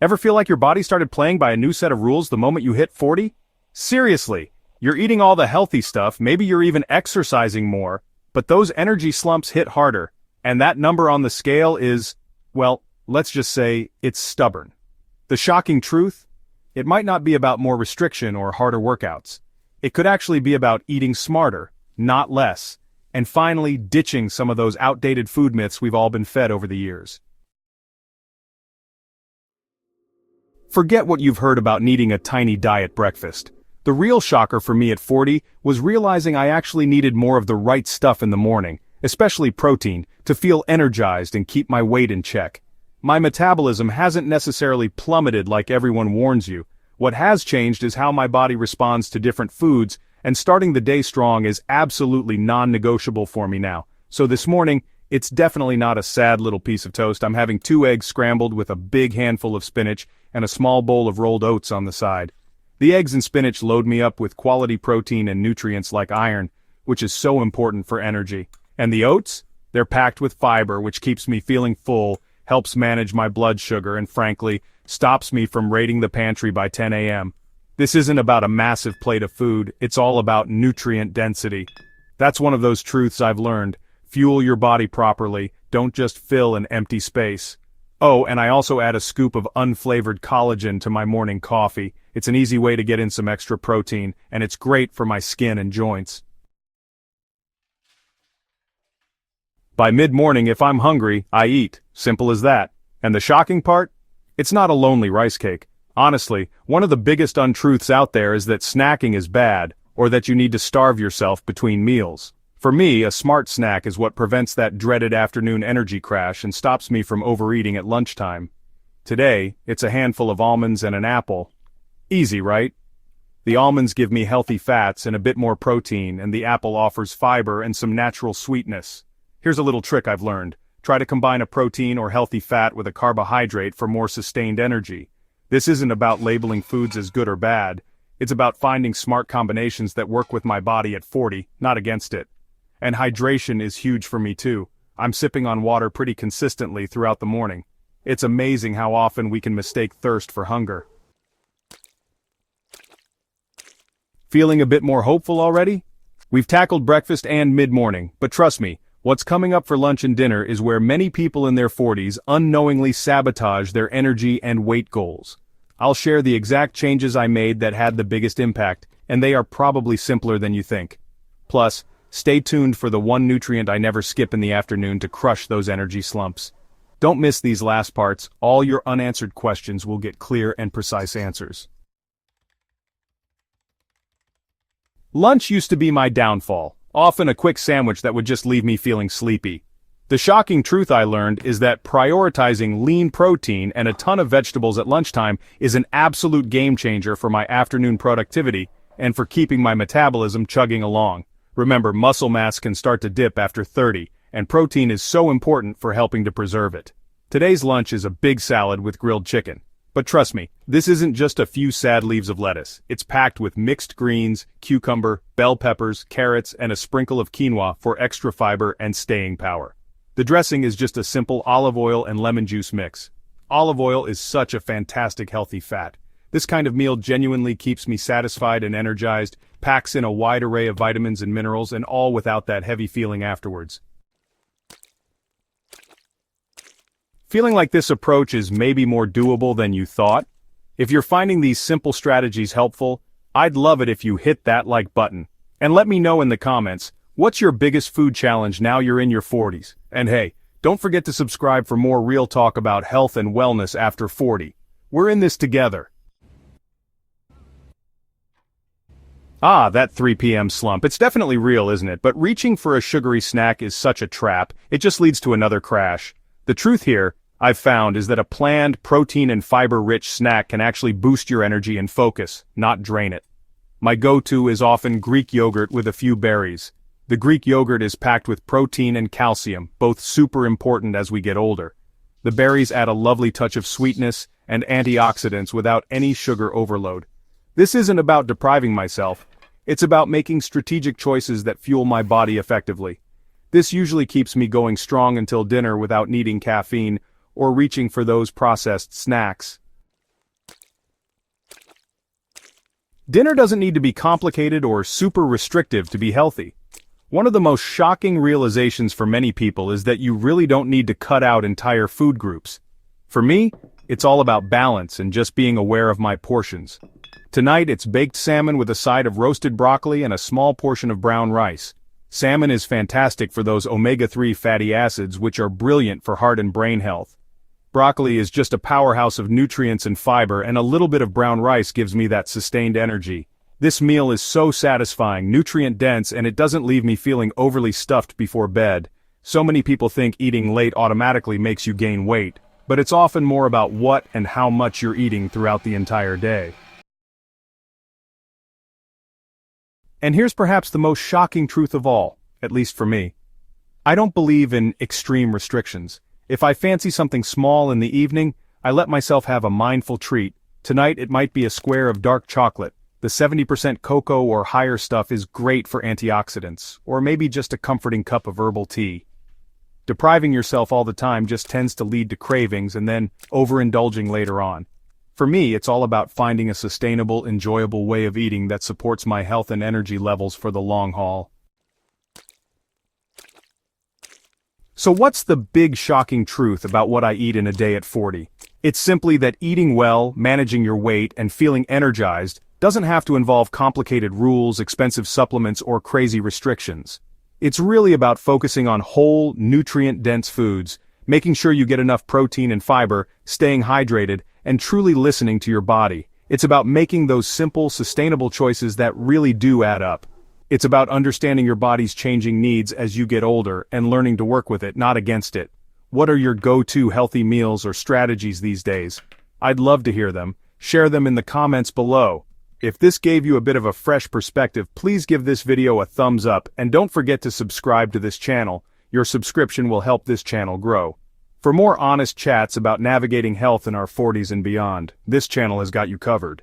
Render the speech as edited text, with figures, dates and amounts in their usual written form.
Ever feel like your body started playing by a new set of rules the moment you hit 40? Seriously, you're eating all the healthy stuff, maybe you're even exercising more, but those energy slumps hit harder, and that number on the scale is, well, let's just say, it's stubborn. The shocking truth? It might not be about more restriction or harder workouts. It could actually be about eating smarter, not less, and finally ditching some of those outdated food myths we've all been fed over the years. Forget what you've heard about needing a tiny diet breakfast. The real shocker for me at 40 was realizing I actually needed more of the right stuff in the morning, especially protein, to feel energized and keep my weight in check. My metabolism hasn't necessarily plummeted like everyone warns you. What has changed is how my body responds to different foods, and starting the day strong is absolutely non-negotiable for me now. So this morning, it's definitely not a sad little piece of toast. I'm having 2 eggs scrambled with a big handful of spinach and a small bowl of rolled oats on the side. The eggs and spinach load me up with quality protein and nutrients like iron, which is so important for energy. And the oats? They're packed with fiber, which keeps me feeling full, helps manage my blood sugar, and frankly, stops me from raiding the pantry by 10 a.m. This isn't about a massive plate of food, it's all about nutrient density. That's one of those truths I've learned. Fuel your body properly, don't just fill an empty space. Oh, and I also add a scoop of unflavored collagen to my morning coffee. It's an easy way to get in some extra protein, and it's great for my skin and joints. By mid-morning, if I'm hungry, I eat. Simple as that. And the shocking part? It's not a lonely rice cake. Honestly, one of the biggest untruths out there is that snacking is bad, or that you need to starve yourself between meals. For me, a smart snack is what prevents that dreaded afternoon energy crash and stops me from overeating at lunchtime. Today, it's a handful of almonds and an apple. Easy, right? The almonds give me healthy fats and a bit more protein, and the apple offers fiber and some natural sweetness. Here's a little trick I've learned. Try to combine a protein or healthy fat with a carbohydrate for more sustained energy. This isn't about labeling foods as good or bad. It's about finding smart combinations that work with my body at 40, not against it. And hydration is huge for me too. I'm sipping on water pretty consistently throughout the morning. It's amazing how often we can mistake thirst for hunger. Feeling a bit more hopeful already? We've tackled breakfast and mid-morning, but trust me, what's coming up for lunch and dinner is where many people in their 40s unknowingly sabotage their energy and weight goals. I'll share the exact changes I made that had the biggest impact, and they are probably simpler than you think. Plus, stay tuned for the one nutrient I never skip in the afternoon to crush those energy slumps. Don't miss these last parts, all your unanswered questions will get clear and precise answers. Lunch used to be my downfall, often a quick sandwich that would just leave me feeling sleepy. The shocking truth I learned is that prioritizing lean protein and a ton of vegetables at lunchtime is an absolute game changer for my afternoon productivity and for keeping my metabolism chugging along. Remember, muscle mass can start to dip after 30, and protein is so important for helping to preserve it. Today's lunch is a big salad with grilled chicken. But trust me, this isn't just a few sad leaves of lettuce. It's packed with mixed greens, cucumber, bell peppers, carrots, and a sprinkle of quinoa for extra fiber and staying power. The dressing is just a simple olive oil and lemon juice mix. Olive oil is such a fantastic healthy fat. This kind of meal genuinely keeps me satisfied and energized, packs in a wide array of vitamins and minerals, and all without that heavy feeling afterwards. Feeling like this approach is maybe more doable than you thought? If you're finding these simple strategies helpful, I'd love it if you hit that like button. And let me know in the comments, what's your biggest food challenge now you're in your 40s? And hey, don't forget to subscribe for more real talk about health and wellness after 40. We're in this together. Ah, that 3 p.m. slump. It's definitely real, isn't it? But reaching for a sugary snack is such a trap. It just leads to another crash. The truth here, I've found, is that a planned, protein and fiber-rich snack can actually boost your energy and focus, not drain it. My go-to is often Greek yogurt with a few berries. The Greek yogurt is packed with protein and calcium, both super important as we get older. The berries add a lovely touch of sweetness and antioxidants without any sugar overload. This isn't about depriving myself. It's about making strategic choices that fuel my body effectively. This usually keeps me going strong until dinner without needing caffeine or reaching for those processed snacks. Dinner doesn't need to be complicated or super restrictive to be healthy. One of the most shocking realizations for many people is that you really don't need to cut out entire food groups. For me, it's all about balance and just being aware of my portions. Tonight it's baked salmon with a side of roasted broccoli and a small portion of brown rice. Salmon is fantastic for those omega-3 fatty acids which are brilliant for heart and brain health. Broccoli is just a powerhouse of nutrients and fiber, and a little bit of brown rice gives me that sustained energy. This meal is so satisfying, nutrient-dense, and it doesn't leave me feeling overly stuffed before bed. So many people think eating late automatically makes you gain weight, but it's often more about what and how much you're eating throughout the entire day. And here's perhaps the most shocking truth of all, at least for me. I don't believe in extreme restrictions. If I fancy something small in the evening, I let myself have a mindful treat. Tonight it might be a square of dark chocolate. The 70% cocoa or higher stuff is great for antioxidants, or maybe just a comforting cup of herbal tea. Depriving yourself all the time just tends to lead to cravings and then overindulging later on. For me, it's all about finding a sustainable, enjoyable way of eating that supports my health and energy levels for the long haul. So what's the big shocking truth about what I eat in a day at 40? It's simply that eating well, managing your weight, and feeling energized doesn't have to involve complicated rules, expensive supplements, or crazy restrictions. It's really about focusing on whole, nutrient-dense foods, making sure you get enough protein and fiber, staying hydrated, and truly listening to your body. It's about making those simple, sustainable choices that really do add up. It's about understanding your body's changing needs as you get older and learning to work with it, not against it. What are your go-to healthy meals or strategies these days? I'd love to hear them. Share them in the comments below. If this gave you a bit of a fresh perspective, please give this video a thumbs up and don't forget to subscribe to this channel. Your subscription will help this channel grow. For more honest chats about navigating health in our 40s and beyond, this channel has got you covered.